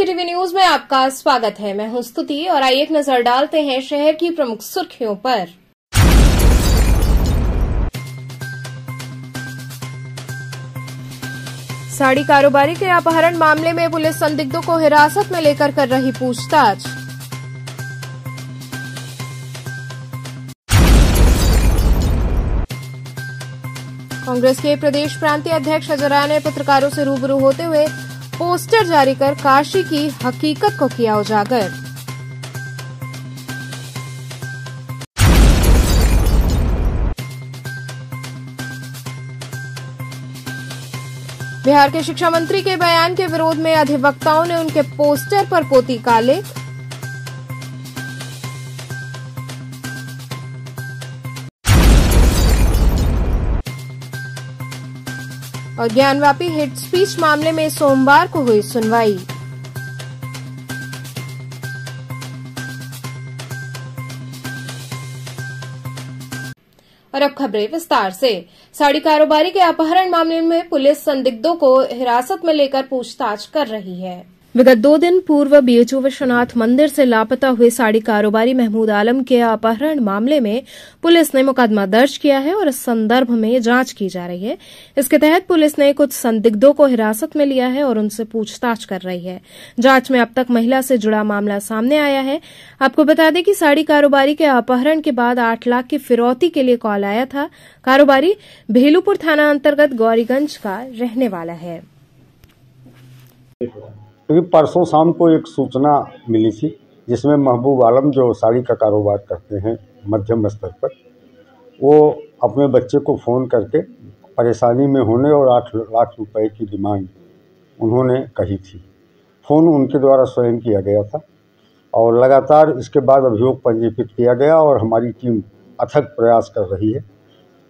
की TV news में आपका स्वागत है। मैं हूं स्तुति और आइए एक नजर डालते हैं शहर की प्रमुख सुर्खियों पर। साड़ी कारोबारी के अपहरण मामले में पुलिस संदिग्धों को हिरासत में लेकर कर रही पूछताछ। कांग्रेस के प्रदेश प्रांतीय अध्यक्ष अजय राय ने पत्रकारों से रूबरू होते हुए पोस्टर जारी कर काशी की हकीकत को किया उजागर। बिहार के शिक्षा मंत्री के बयान के विरोध में अधिवक्ताओं ने उनके पोस्टर पर पोती काले। और ज्ञानवापी हेट स्पीच मामले में सोमवार को हुई सुनवाई। और अब खबरें विस्तार से। साड़ी कारोबारी के अपहरण मामले में पुलिस संदिग्धों को हिरासत में लेकर पूछताछ कर रही है। विगत 2 दिन पूर्व बीएचयू विश्वनाथ मंदिर से लापता हुए साड़ी कारोबारी महमूद आलम के अपहरण मामले में पुलिस ने मुकदमा दर्ज किया है और इस संदर्भ में जांच की जा रही है। इसके तहत पुलिस ने कुछ संदिग्धों को हिरासत में लिया है और उनसे पूछताछ कर रही है। जांच में अब तक महिला से जुड़ा मामला सामने आया है। आपको बता दें कि साड़ी कारोबारी के अपहरण के बाद 8 लाख की फिरौती के लिए कॉल आया था। कारोबारी भेलूपुर थाना अंतर्गत गौरीगंज का रहने वाला है। क्योंकि परसों शाम को एक सूचना मिली थी जिसमें महबूब आलम जो साड़ी का कारोबार करते हैं मध्यम स्तर पर, वो अपने बच्चे को फ़ोन करके परेशानी में होने और 8 लाख रुपए की डिमांड उन्होंने कही थी। फ़ोन उनके द्वारा स्वयं किया गया था और लगातार इसके बाद अभियोग पंजीकृत किया गया और हमारी टीम अथक प्रयास कर रही है।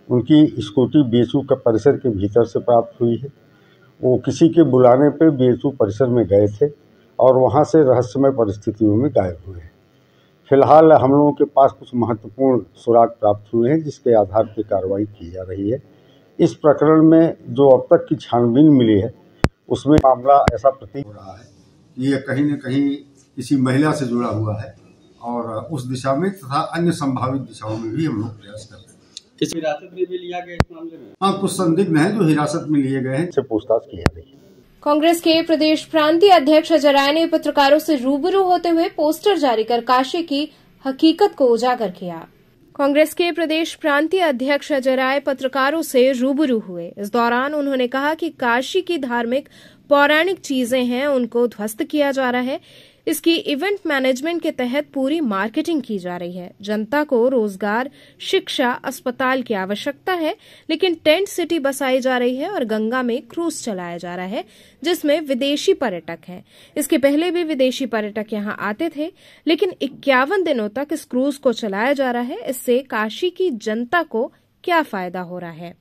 उनकी स्कूटी बीएचयू के परिसर के भीतर से प्राप्त हुई है। वो किसी के बुलाने पे बीएचयू परिसर में गए थे और वहाँ से रहस्यमय परिस्थितियों में गायब हुए हैं। फिलहाल हम लोगों के पास कुछ महत्वपूर्ण सुराग प्राप्त हुए हैं जिसके आधार पर कार्रवाई की जा रही है। इस प्रकरण में जो अब तक की छानबीन मिली है उसमें मामला ऐसा प्रतीत हो रहा है कि ये कहीं न कहीं किसी महिला से जुड़ा हुआ है और उस दिशा में तथा अन्य संभावित दिशाओं में भी हम लोग प्रयास कर रहे हैं। किसी हिरासत में भी लिया गया इस मामले में? हाँ, कुछ संदिग्ध हैं जो हिरासत में लिए गए हैं, से पूछताछ की जा रही है। कांग्रेस के प्रदेश प्रांतीय अध्यक्ष अजय राय ने पत्रकारों से रूबरू होते हुए पोस्टर जारी कर काशी की हकीकत को उजागर किया। कांग्रेस के प्रदेश प्रांतीय अध्यक्ष अजय राय पत्रकारों से रूबरू हुए। इस दौरान उन्होंने कहा कि काशी की धार्मिक पौराणिक चीजें हैं, उनको ध्वस्त किया जा रहा है। इसकी इवेंट मैनेजमेंट के तहत पूरी मार्केटिंग की जा रही है। जनता को रोजगार, शिक्षा, अस्पताल की आवश्यकता है, लेकिन टेंट सिटी बसाई जा रही है और गंगा में क्रूज चलाया जा रहा है जिसमें विदेशी पर्यटक हैं। इसके पहले भी विदेशी पर्यटक यहां आते थे, लेकिन 51 दिनों तक इस क्रूज को चलाया जा रहा है। इससे काशी की जनता को क्या फायदा हो रहा है?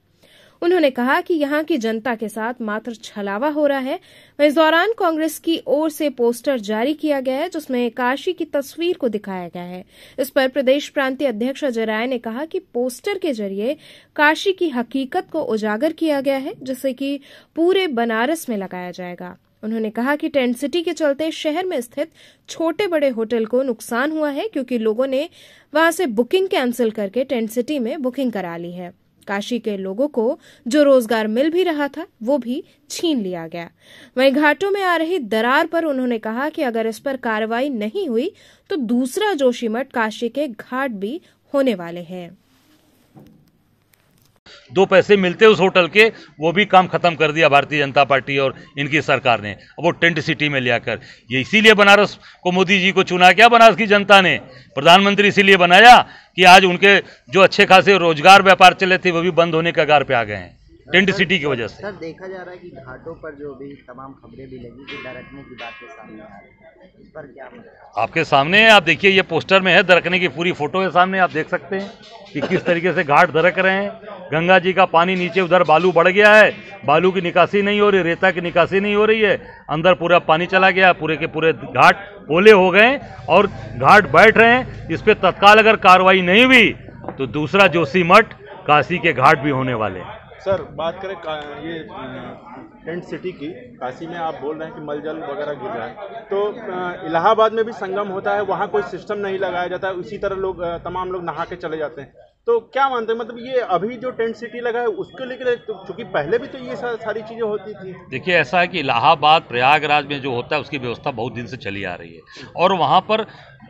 उन्होंने कहा कि यहां की जनता के साथ मात्र छलावा हो रहा है। इस दौरान कांग्रेस की ओर से पोस्टर जारी किया गया है जिसमें काशी की तस्वीर को दिखाया गया है। इस पर प्रदेश प्रांतीय अध्यक्ष अजय राय ने कहा कि पोस्टर के जरिए काशी की हकीकत को उजागर किया गया है जिसे कि पूरे बनारस में लगाया जाएगा। उन्होंने कहा कि टेंट सिटी के चलते शहर में स्थित छोटे बड़े होटल को नुकसान हुआ है क्योंकि लोगों ने वहां से बुकिंग कैंसिल करके टेंट सिटी में बुकिंग करा ली है। काशी के लोगों को जो रोजगार मिल भी रहा था वो भी छीन लिया गया। वहीं घाटों में आ रही दरार पर उन्होंने कहा कि अगर इस पर कार्रवाई नहीं हुई तो दूसरा जोशीमठ काशी के घाट भी होने वाले हैं। 2 पैसे मिलते उस होटल के, वो भी काम खत्म कर दिया भारतीय जनता पार्टी और इनकी सरकार ने। वो टेंट सिटी में ले आकर, ये इसीलिए बनारस को मोदी जी को चुना क्या बनारस की जनता ने? प्रधानमंत्री इसीलिए बनाया कि आज उनके जो अच्छे खासे रोजगार व्यापार चले थे वो भी बंद होने के कगार पे आ गए हैं टेंट सिटी की वजह से। सर, देखा जा रहा है कि घाटों पर जो भी तमाम खबरें भी लगी कि दरकने की बातें सामने आ रही है, इस पर क्या मतलब? आपके सामने है, आप देखिए, ये पोस्टर में है, दरकने की पूरी फोटो है सामने, आप देख सकते हैं कि किस तरीके से घाट दरक रहे हैं। गंगा जी का पानी नीचे, उधर बालू बढ़ गया है, बालू की निकासी नहीं हो रही, रेता की निकासी नहीं हो रही है, अंदर पूरा पानी चला गया, पूरे के पूरे घाट पोले हो गए और घाट बैठ रहे हैं। इस पर तत्काल अगर कार्रवाई नहीं हुई तो दूसरा जोशीमठ काशी के घाट भी होने वाले हैं। सर बात करें ये टेंट सिटी की, काशी में आप बोल रहे हैं कि मलजल वगैरह गिर रहा है, तो इलाहाबाद में भी संगम होता है, वहाँ कोई सिस्टम नहीं लगाया जाता है, उसी तरह लोग तमाम लोग नहा के चले जाते हैं। तो क्या मानते हैं, मतलब ये अभी जो टेंट सिटी लगा है उसके लेकर, क्योंकि पहले भी तो ये सारी चीज़ें होती थी। देखिए ऐसा है कि इलाहाबाद प्रयागराज में जो होता है उसकी व्यवस्था बहुत दिन से चली आ रही है और वहाँ पर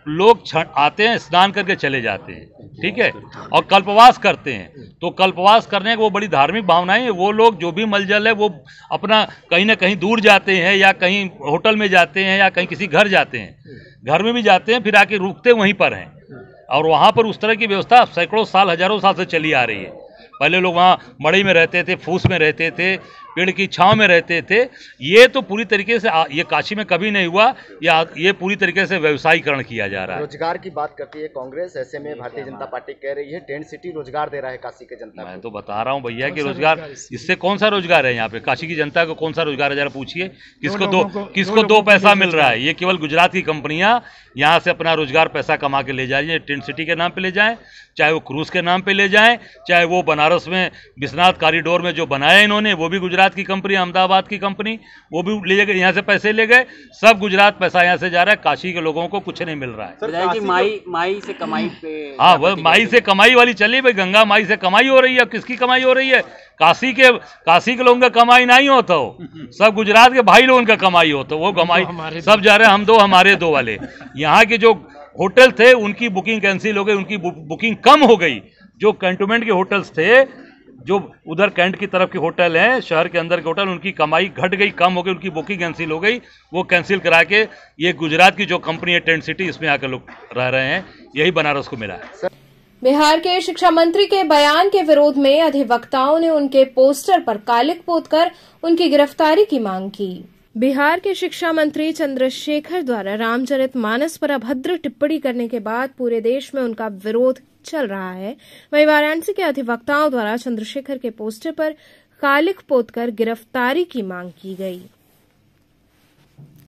लोग आते हैं, स्नान करके चले जाते हैं, ठीक है, और कल्पवास करते हैं। तो कल्पवास करने की वो बड़ी धार्मिक भावनाएं हैं। वो लोग जो भी मलजल है वो अपना कहीं ना कहीं दूर जाते हैं या कहीं होटल में जाते हैं या कहीं किसी घर जाते हैं, घर में भी जाते हैं, फिर आके रुकते वहीं पर हैं। और वहाँ पर उस तरह की व्यवस्था सैकड़ों साल, हजारों साल से चली आ रही है। पहले लोग वहाँ मड़ई में रहते थे, फूस में रहते थे, पेड़ की छांव में रहते थे। ये तो पूरी तरीके से ये काशी में कभी नहीं हुआ, या ये पूरी तरीके से व्यवसायीकरण किया जा रहा है। रोजगार की बात करती है कांग्रेस, ऐसे में भारतीय जनता पार्टी कह रही है टेंट सिटी रोजगार दे रहा है काशी के जनता को। मैं तो बता रहा हूँ भैया कि रोजगार, इससे कौन सा रोजगार है यहाँ पे? काशी की जनता को कौन सा रोजगार है जरा पूछिए। किसको दो पैसा मिल रहा है? ये केवल गुजरात की कंपनियां यहाँ से अपना रोजगार पैसा कमा के ले जा रही है। टेंट सिटी के नाम पे ले जाएं, चाहे वो क्रूज के नाम पे ले जाएं, चाहे वो बनारस में विश्वनाथ कॉरिडोर में जो बनाया इन्होंने वो भी गुजरात की कंपनी, अहमदाबाद की कंपनी, वो भी ले गए, यहाँ से पैसे ले गए। सब गुजरात पैसा यहाँ से जा रहा है, काशी के लोगों को कुछ नहीं मिल रहा है। माई से कमाई पे, हाँ वह माई से कमाई वाली चली भाई, गंगा माई से कमाई हो रही है। किसकी कमाई हो रही है? काशी के लोगों का कमाई नहीं होता हो, सब गुजरात के भाई लोगों का कमाई होता। वो कमाई सब जा रहे हैं, हम दो हमारे दो वाले। यहाँ के जो होटल थे उनकी बुकिंग कैंसिल हो गई, उनकी बुकिंग कम हो गई। जो कैंटोनमेंट के होटल्स थे, जो उधर कैंट की तरफ के होटल हैं, शहर के अंदर के होटल, उनकी कमाई घट गई, कम हो गई, उनकी बुकिंग कैंसिल हो गई। वो कैंसिल करा के ये गुजरात की जो कंपनी है टेंट सिटी, इसमें आकर लोग रह रहे हैं। यही बनारस को मिला है। बिहार के शिक्षा मंत्री के बयान के विरोध में अधिवक्ताओं ने उनके पोस्टर पर कालिख पोतकर उनकी गिरफ्तारी की मांग की। बिहार के शिक्षा मंत्री चंद्रशेखर द्वारा रामचरितमानस पर अभद्र टिप्पणी करने के बाद पूरे देश में उनका विरोध चल रहा है। वहीं वाराणसी के अधिवक्ताओं द्वारा चंद्रशेखर के पोस्टर पर कालिख पोतकर गिरफ्तारी की मांग की गई।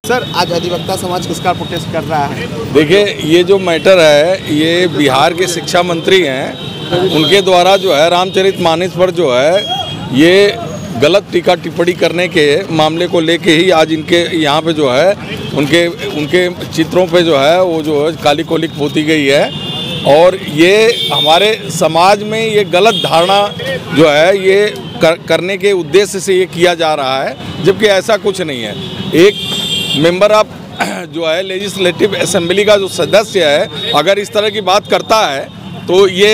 सर, आज अधिवक्ता समाज किसका प्रोटेस्ट कर रहा है? देखिए, ये जो मैटर है ये बिहार के शिक्षा मंत्री हैं, उनके द्वारा जो है रामचरितमानस पर जो है ये गलत टीका टिप्पणी करने के मामले को लेके ही आज इनके यहाँ पे जो है उनके चित्रों पे जो है वो जो है काली कोलिक पोती गई है। और ये हमारे समाज में ये गलत धारणा जो है ये करने के उद्देश्य से ये किया जा रहा है, जबकि ऐसा कुछ नहीं है। एक मेंबर ऑफ जो है लेजिस्लेटिव असेंबली का जो सदस्य है, अगर इस तरह की बात करता है तो ये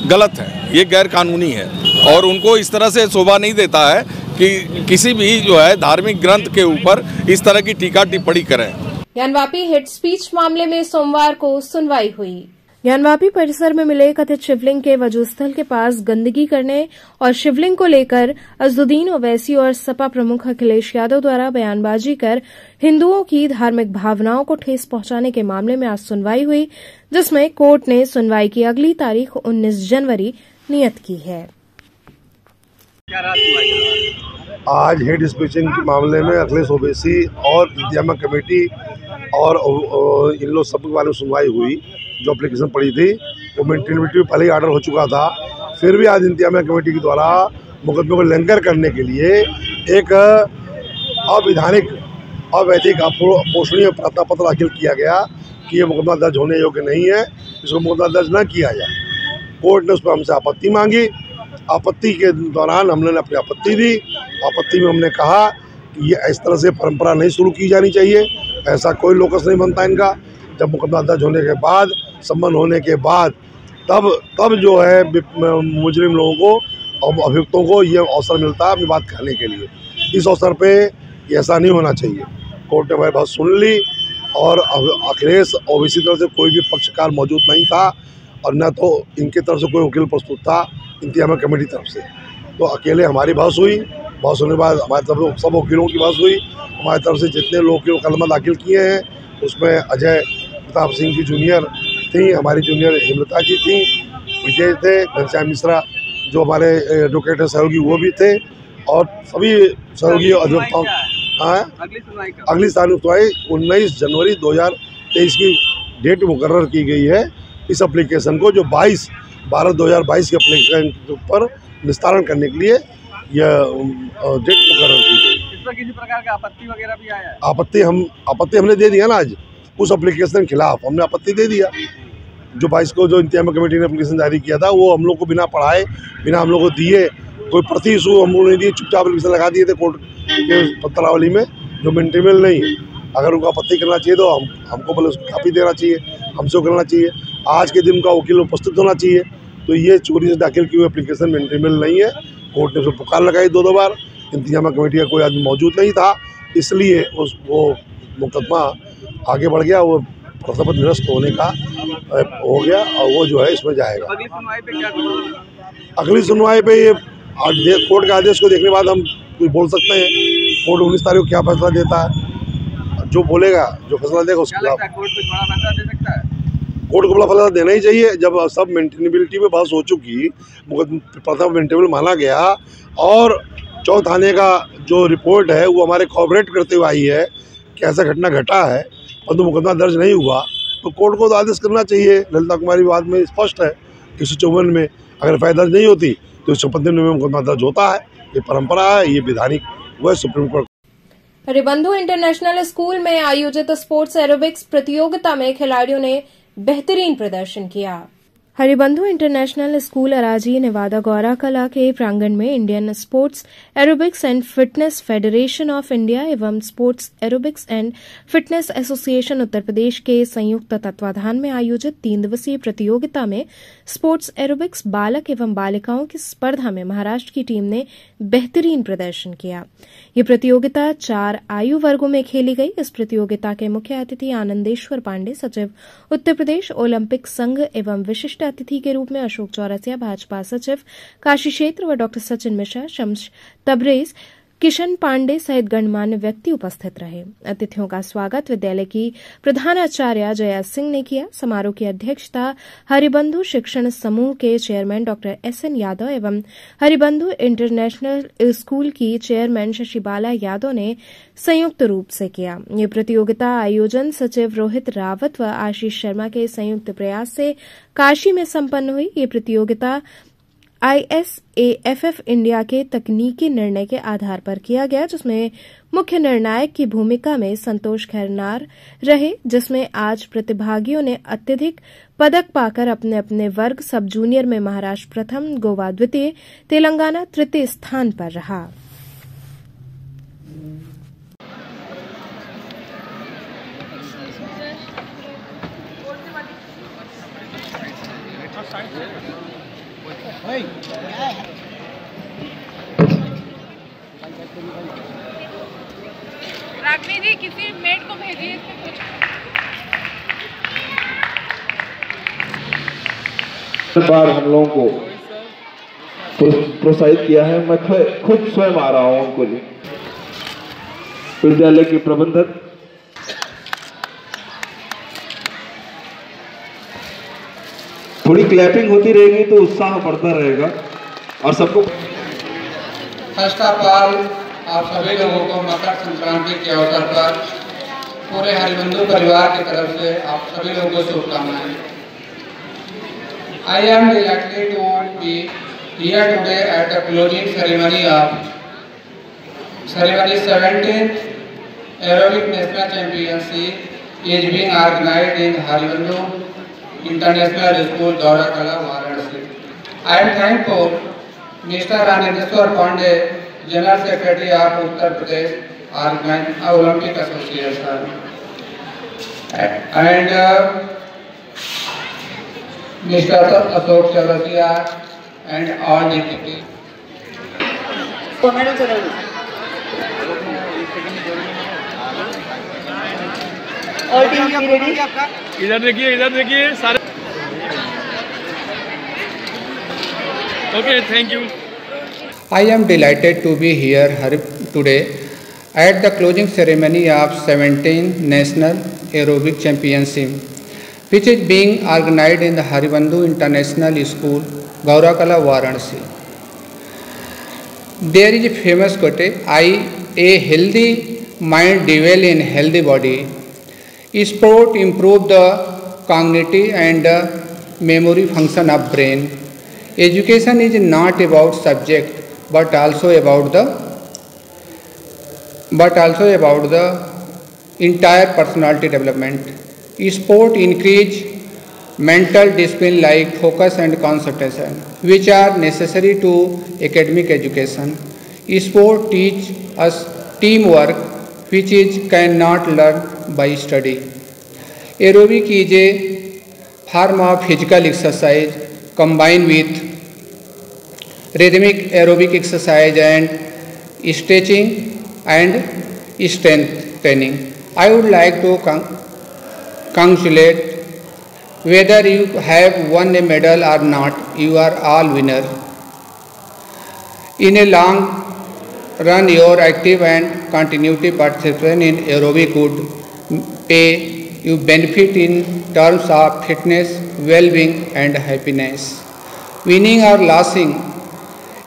गलत है, ये गैर कानूनी है और उनको इस तरह से शोभा नहीं देता है कि किसी भी जो है धार्मिक ग्रंथ के ऊपर इस तरह की टीका टिप्पणी करें। ज्ञानवापी हेट स्पीच मामले में सोमवार को सुनवाई हुई। ज्ञानवापी परिसर में मिले कथित शिवलिंग के वजूस्थल के पास गंदगी करने और शिवलिंग को लेकर अज़ुद्दीन ओवैसी और सपा प्रमुख अखिलेश यादव द्वारा बयानबाजी कर हिंदुओं की धार्मिक भावनाओं को ठेस पहुंचाने के मामले में आज सुनवाई हुई, जिसमें कोर्ट ने सुनवाई की अगली तारीख 19 जनवरी नियत की है। आज हेड स्पीचिंग के मामले में अखिलेश ओवैसी और इंतजामिया कमेटी और इन लोग सब के बारे में सुनवाई हुई। जो एप्लीकेशन पड़ी थी वो मेंटेनेबिलिटी में पहले ही ऑर्डर हो चुका था, फिर भी आज इंतजामिया कमेटी के द्वारा मुकदमे को लंगर करने के लिए एक अवैधानिक अवैधिक पोषणीय प्रार्थना पत्र दाखिल किया गया कि ये मुकदमा दर्ज होने योग्य नहीं है, इसको मुकदमा दर्ज न किया जाए। कोर्ट ने उस पर हमसे आपत्ति मांगी। आपत्ति के दौरान हमने अपनी आपत्ति दी। आपत्ति में हमने कहा कि ये इस तरह से परंपरा नहीं शुरू की जानी चाहिए, ऐसा कोई लोकस नहीं बनता इनका। जब मुकदमा दर्ज होने के बाद, सम्मन होने के बाद, तब जो है मुजरिम लोगों को और अभियुक्तों को ये अवसर मिलता है अपनी बात कहने के लिए। इस अवसर पे ये ऐसा नहीं होना चाहिए। कोर्ट ने हमारी बात सुन ली और अखिलेश ओवैसी तरफ से कोई भी पक्षकार मौजूद नहीं था और न तो इनकी तरफ से कोई वकील प्रस्तुत था इंतजामिया कमेटी तरफ से। तो अकेले हमारी बहस हुई। बहस होने के बाद हमारी तरफ सब वकीलों की बहस हुई। हमारी तरफ से जितने लोग मुकदमा दाखिल किए हैं उसमें अजय प्रताप सिंह की जूनियर थी, हमारी जूनियर हेमलता जी थी, विजय थे, घनश्याम मिश्रा जो हमारे एडवोकेट सहयोगी वो भी थे और सभी सहयोगी अधिवक्ताओं। अगली सुनवाई 19 जनवरी 2023 की डेट मुकर्रर की गई है। इस एप्लीकेशन को जो 22/12/2022 के एप्लीकेशन पर निस्तारण करने के लिए यह डेट मुकर्रर की गई। इस पर किसी प्रकार का आपत्ति वगैरह भी आया है? आपत्ति हमने दे दिया ना, आज उस एप्लीकेशन के खिलाफ हमने आपत्ति दे दिया। जो 22 को जो इंतजामिया कमेटी ने एप्लीकेशन जारी किया था वो हम लोग को बिना पढ़ाए, बिना हम लोग को दिए, कोई प्रति इशू हम लोग नहीं दिए, चुपचाप एप्लीकेशन लगा दिए थे कोर्ट के पत्रावली में, जो मेंटेबल नहीं है। अगर उनको आपत्ति करना चाहिए तो हमको पहले उसकी कापी देना चाहिए, हमसे करना चाहिए, आज के दिन उनका वकील उपस्थित होना चाहिए। तो ये चोरी से दाखिल की हुई एप्लीकेशन मेंटेबल नहीं है। कोर्ट ने उसे पुकार लगाई 2 बार, इंतजामिया कमेटी का कोई आदमी मौजूद नहीं था, इसलिए वो मुकदमा आगे बढ़ गया, वो कर्तव्य निरस्त होने का हो गया और वो जो है इसमें जाएगा। अगली सुनवाई पे क्या करोगे? अगली सुनवाई पे ये कोर्ट के आदेश को देखने के बाद हम कुछ बोल सकते हैं। कोर्ट 19 तारीख को क्या फैसला देता है, जो बोलेगा, जो फैसला देगा उसके खिलाफ कोर्ट कुछ बड़ा फैसला दे सकता है। कोर्ट को बड़ा फैसला देना ही चाहिए। जब सब मेंटेनेबिलिटी पे बहस हो चुकी, प्रथम मेंटेनेबल माना गया और 4 थाने का जो रिपोर्ट है वो हमारे कोऑपरेट करते हुए आई है कि ऐसा घटना घटा है, परंतु मुकदमा दर्ज नहीं हुआ, तो कोर्ट को तो आदेश करना चाहिए। ललिता कुमारी विवाद में स्पष्ट है, 154 में अगर एफआईआर दर्ज नहीं होती तो 155 में मुकदमा दर्ज होता है। ये परंपरा है, ये विधानिक वह supreme court. Haribandhu international school में आयोजित स्पोर्ट्स एरोबिक्स प्रतियोगिता में खिलाड़ियों ने बेहतरीन प्रदर्शन किया। हरिबंधु इंटरनेशनल स्कूल अराजी नेवादा गौरा कला के प्रांगण में Indian sports aerobics and fitness federation of India एवं sports aerobics and fitness association Uttar Pradesh के संयुक्त तत्वाधान में आयोजित 3 दिवसीय प्रतियोगिता में स्पोर्ट्स एरोबिक्स बालक एवं बालिकाओं की स्पर्धा में महाराष्ट्र की टीम ने बेहतरीन प्रदर्शन किया। ये प्रतियोगिता 4 आयु वर्गों में खेली गई। इस प्रतियोगिता के मुख्य अतिथि आनंदेश्वर पांडे, सचिव उत्तर प्रदेश ओलंपिक संघ एवं विशिष्ट अतिथि के रूप में अशोक चौरसिया, भाजपा सचिव काशी क्षेत्र व डॉक्टर सचिन मिश्रा, शम्स तबरेज, किशन पांडे सहित गणमान्य व्यक्ति उपस्थित रहे। अतिथियों का स्वागत विद्यालय की प्रधानाचार्य जया सिंह ने किया। समारोह की अध्यक्षता हरिबंधु शिक्षण समूह के चेयरमैन डॉक्टर SN यादव एवं हरिबंधु इंटरनेशनल स्कूल की चेयरमैन शशिबाला यादव ने संयुक्त रूप से किया। ये प्रतियोगिता आयोजन सचिव रोहित रावत व आशीष शर्मा के संयुक्त प्रयास से काशी में संपन्न हुई। ये प्रतियोगिता ISAFF इंडिया के तकनीकी निर्णय के आधार पर किया गया, जिसमें मुख्य निर्णायक की भूमिका में संतोष खैरनार रहे, जिसमें आज प्रतिभागियों ने अत्यधिक पदक पाकर अपने अपने वर्ग सब जूनियर में महाराष्ट्र प्रथम, गोवा द्वितीय, तेलंगाना तृतीय स्थान पर रहा। रागनी जी किसी मेड को भेजिए इसमें कुछ। बार हम लोगों को प्रोत्साहित किया है। मैं खुद स्वयं आ रहा हूं उनको लिए। विद्यालय के प्रबंधक थोड़ी क्लैपिंग होती रहेगी तो उत्साह बढ़ता रहेगा और सबको। फर्स्ट ऑफ ऑल आप सभी लोगों को मकर संक्रांति के अवसर पर पूरे हरिबंधु परिवार की तरफ से आप सभी लोगों को शुभकामनाएं। I am delighted to be here today at the closing ceremony of 17th Aerobic National Championship is being organized in Haribandhu International School, Gaura Kala, Varanasi. I am thankful Mr. Anandeshwar Pandey, General Secretary of Uttar Pradesh Olympic Association, and Mr. Ashok Chaurasia and all the people. और team की ready? इधर देखिए सारे। Okay, thank you. I am delighted to be here today at the closing ceremony of 17th National Aerobic Championship, which is being organized in the Haribandhu International School, Gaurakala, Varanasi. There is a famous quote, a healthy mind dwells in healthy body. Sport improves the cognitive and memory function of brain. Education is not about subject, but also about the entire personality development. Sport increase mental discipline like focus and concentration, which are necessary to academic education. Sport teach us teamwork, which is cannot learn by study. Aerobic is a form of physical exercise combined with rhythmic aerobic exercise and stretching and strength training. I would like to congratulate. Whether you have won a medal or not, you are all winner. In a long run, your active and continuity participation in aerobic would pay you benefit in terms of fitness, well-being and happiness. Winning or losing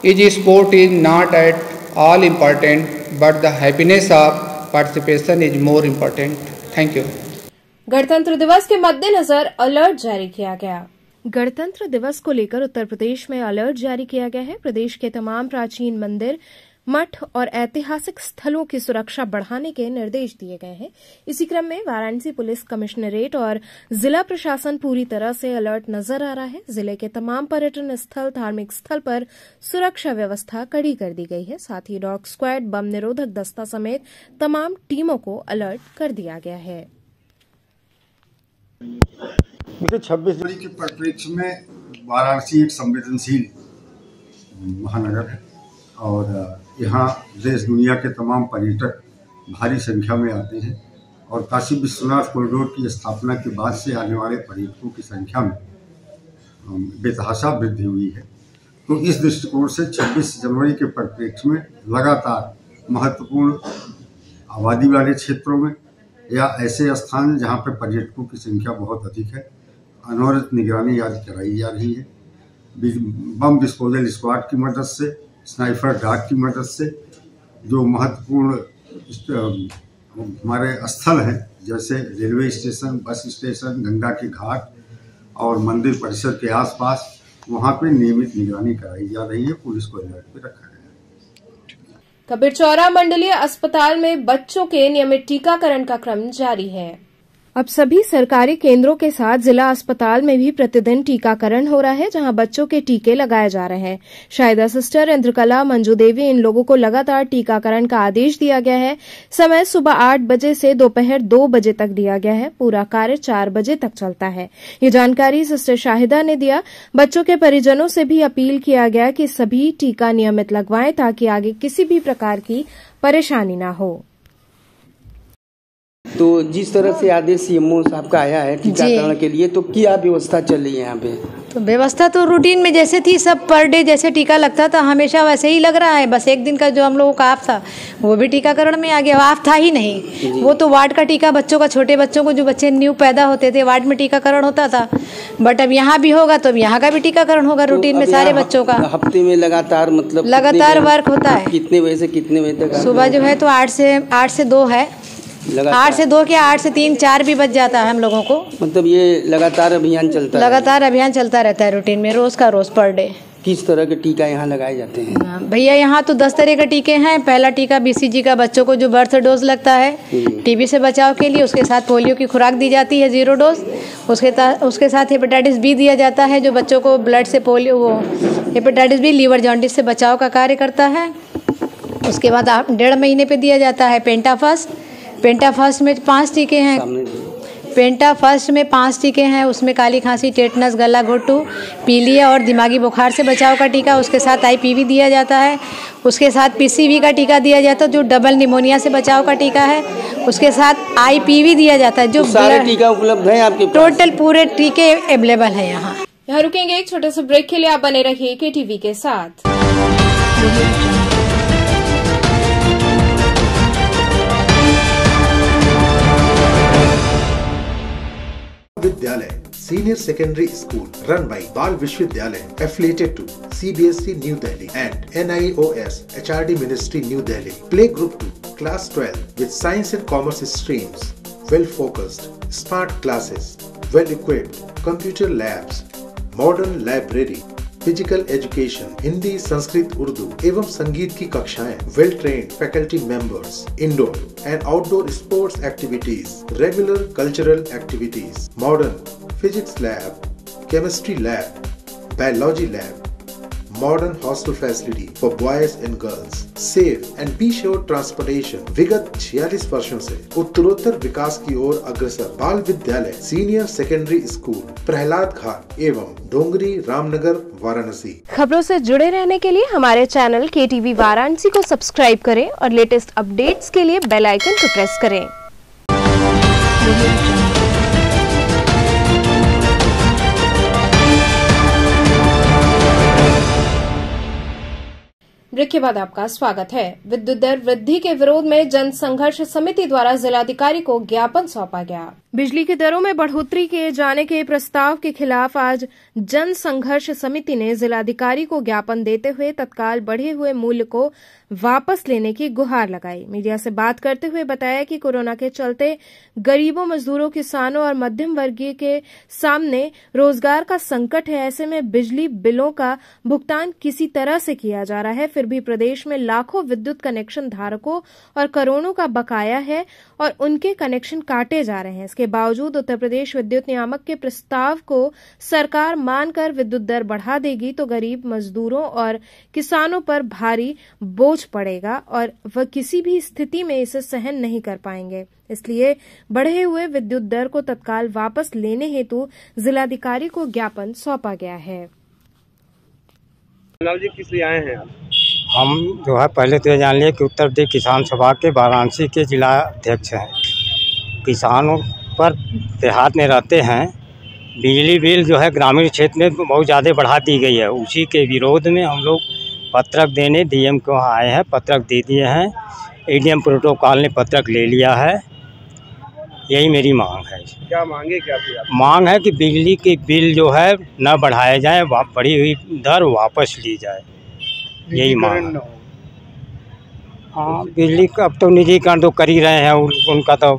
is sport is not at all important, but the happiness of participation is more important. Thank you. गणतंत्र दिवस के मद्देनजर alert जारी किया गया। गणतंत्र दिवस को लेकर उत्तर प्रदेश में अलर्ट जारी किया गया है। प्रदेश के तमाम प्राचीन मंदिर, मठ और ऐतिहासिक स्थलों की सुरक्षा बढ़ाने के निर्देश दिए गए हैं। इसी क्रम में वाराणसी पुलिस कमिश्नरेट और जिला प्रशासन पूरी तरह से अलर्ट नजर आ रहा है। जिले के तमाम पर्यटन स्थल, धार्मिक स्थल पर सुरक्षा व्यवस्था कड़ी कर दी गई है। साथ ही डॉग स्क्वाड, बम निरोधक दस्ता समेत तमाम टीमों को अलर्ट कर दिया गया है। देखिए, 26 जनवरी के परिप्रेक्ष्य में वाराणसी एक संवेदनशील महानगर है और यहाँ देश दुनिया के तमाम पर्यटक भारी संख्या में आते हैं और काशी विश्वनाथ कॉरिडोर की स्थापना के बाद से आने वाले पर्यटकों की संख्या में बेतहाशा वृद्धि हुई है। तो इस दृष्टिकोण से 26 जनवरी के परिप्रेक्ष्य में लगातार महत्वपूर्ण आबादी वाले क्षेत्रों में या ऐसे स्थान जहाँ पर पर्यटकों की संख्या बहुत अधिक है, अनवरत निगरानी आदि कराई जा रही है। बम डिस्पोजल स्क्वाड की मदद से, स्नाइपर डाग की मदद से जो महत्वपूर्ण हमारे स्थल हैं जैसे railway station, bus station, Ganga के घाट और मंदिर परिसर के आसपास, वहाँ पे नियमित निगरानी कराई जा रही है। पुलिस को अलर्ट पे रखा है। कबीरचौरा मंडलीय अस्पताल में बच्चों के नियमित टीकाकरण का क्रम जारी है। अब सभी सरकारी केंद्रों के साथ जिला अस्पताल में भी प्रतिदिन टीकाकरण हो रहा है, जहां बच्चों के टीके लगाए जा रहे हैं। शाहिदा सिस्टर, इंद्रकला, मंजू देवी, इन लोगों को लगातार टीकाकरण का आदेश दिया गया है। समय सुबह 8 बजे से दोपहर 2 बजे तक दिया गया है। पूरा कार्य 4 बजे तक चलता है। ये जानकारी सिस्टर शाहिदा ने दिया। बच्चों के परिजनों से भी अपील किया गया कि सभी टीका नियमित लगवाएं ताकि आगे किसी भी प्रकार की परेशानी न हो। तो जिस तरह से आदेश सीएमओ साहब का आया है टीकाकरण के लिए, तो क्या व्यवस्था चल रही है यहाँ पे? तो व्यवस्था तो रूटीन में जैसे थी, सब पर डे जैसे टीका लगता था हमेशा वैसे ही लग रहा है। बस एक दिन का जो हम लोगों का ऑफ था वो भी टीकाकरण में आ गया। ऑफ था ही नहीं, वो तो वार्ड का टीका बच्चों का, छोटे बच्चों को जो बच्चे न्यू पैदा होते थे वार्ड में टीकाकरण होता था। बट अब यहाँ भी होगा तो अब यहाँ का भी टीकाकरण होगा रूटीन में सारे बच्चों का। हफ्ते में लगातार मतलब लगातार वर्क होता है। कितने बजे से कितने बजे तक? सुबह जो है तो 8 से 2 है, 8 से 2 के 8 से 3, 4 भी बच जाता है हम लोगों को। मतलब ये लगातार अभियान चलता है? लगातार अभियान चलता रहता है रूटीन में, रोज का रोज पर डे। किस तरह के टीका यहाँ लगाए जाते हैं? भैया यहाँ तो 10 तरह के टीके हैं। पहला टीका BCG का बच्चों को जो बर्थ डोज लगता है टीबी से बचाव के लिए, उसके साथ पोलियो की खुराक दी जाती है 0 डोज। उसके साथ हेपेटाइटिस बी दिया जाता है जो बच्चों को ब्लड से हेपेटाइटिस बी लीवर जॉन्डिस से बचाव का कार्य करता है। उसके बाद 1.5 महीने पे दिया जाता है पेंटा फर्स्ट में 5 टीके हैं। पेंटा फर्स्ट में 5 टीके हैं। उसमें काली खांसी, टेटनस, गला घोटू, पीलिया और दिमागी बुखार से बचाव का टीका। उसके साथ IPV दिया जाता है। उसके साथ PCV का टीका दिया जाता है जो डबल निमोनिया से बचाव का टीका है। उसके साथ IPV दिया जाता है जो सारे टीका उपलब्ध है आपके पास? टोटल पूरे टीके अवेलेबल है यहाँ। रुकेंगे एक छोटे से ब्रेक के लिए, आप बने रहिए KTV के साथ। Vidyalay, Senior Secondary School run by Bal Vishwavidyalay, affiliated to CBSE New Delhi and NIOS HRD Ministry New Delhi. Play Group 2, Class 12 with Science and Commerce streams. Well focused, smart classes, well equipped computer labs, modern library, physical education, Hindi, Sanskrit, Urdu एवं संगीत की कक्षाएं, well trained faculty members, indoor and outdoor sports activities, regular cultural activities, modern physics lab, chemistry lab, biology lab, modern hostel facility for boys and girls, safe and be sure transportation। विगत 46 वर्षों से उत्तरोत्तर विकास की ओर अग्रसर बाल विद्यालय senior secondary school Prahlad घाट एवं डोंगरी रामनगर वाराणसी। खबरों से जुड़े रहने के लिए हमारे चैनल KTV वाराणसी को सब्सक्राइब करें और लेटेस्ट अपडेट्स के लिए बेल आइकन को प्रेस करें। ब्रेक के बाद आपका स्वागत है। विद्युत दर वृद्धि के विरोध में जन संघर्ष समिति द्वारा जिलाधिकारी को ज्ञापन सौंपा गया। बिजली की दरों में बढ़ोतरी किए जाने के प्रस्ताव के खिलाफ आज जन संघर्ष समिति ने जिलाधिकारी को ज्ञापन देते हुए तत्काल बढ़े हुए मूल्य को वापस लेने की गुहार लगाई। मीडिया से बात करते हुए बताया कि कोरोना के चलते गरीबों, मजदूरों, किसानों और मध्यम वर्गीय के सामने रोजगार का संकट है। ऐसे में बिजली बिलों का भुगतान किसी तरह से किया जा रहा है, फिर भी प्रदेश में लाखों विद्युत कनेक्शन धारकों और करोड़ों का बकाया है और उनके कनेक्शन काटे जा रहे हैं। इसके बावजूद उत्तर प्रदेश विद्युत नियामक के प्रस्ताव को सरकार मानकर विद्युत दर बढ़ा देगी तो गरीब, मजदूरों और किसानों पर भारी बोझ पड़ेगा और वह किसी भी स्थिति में इसे सहन नहीं कर पाएंगे। इसलिए बढ़े हुए विद्युत दर को तत्काल वापस लेने हेतु जिलाधिकारी को ज्ञापन सौंपा गया है। जी, किस लिए आए हैं आप? हम जो है पहले तो ये जान लिए कि उत्तर प्रदेश किसान सभा के वाराणसी के जिला अध्यक्ष हैं। किसानों पर देहात में रहते हैं, बिजली बिल जो है ग्रामीण क्षेत्र में बहुत ज़्यादा बढ़ा दी गई है। उसी के विरोध में हम लोग पत्रक देने DM को आए हैं, पत्रक दे दिए हैं। ADM प्रोटोकॉल ने पत्रक ले लिया है। यही मेरी मांग है। क्या मांगे? क्या थी आप? मांग है कि बिजली के बिल जो है न बढ़ाए जाए, बढ़ी हुई दर वापस ली जाए, यही मांग है। हाँ, बिजली का अब तो निजीकरण तो कर ही रहे हैं, उनका तो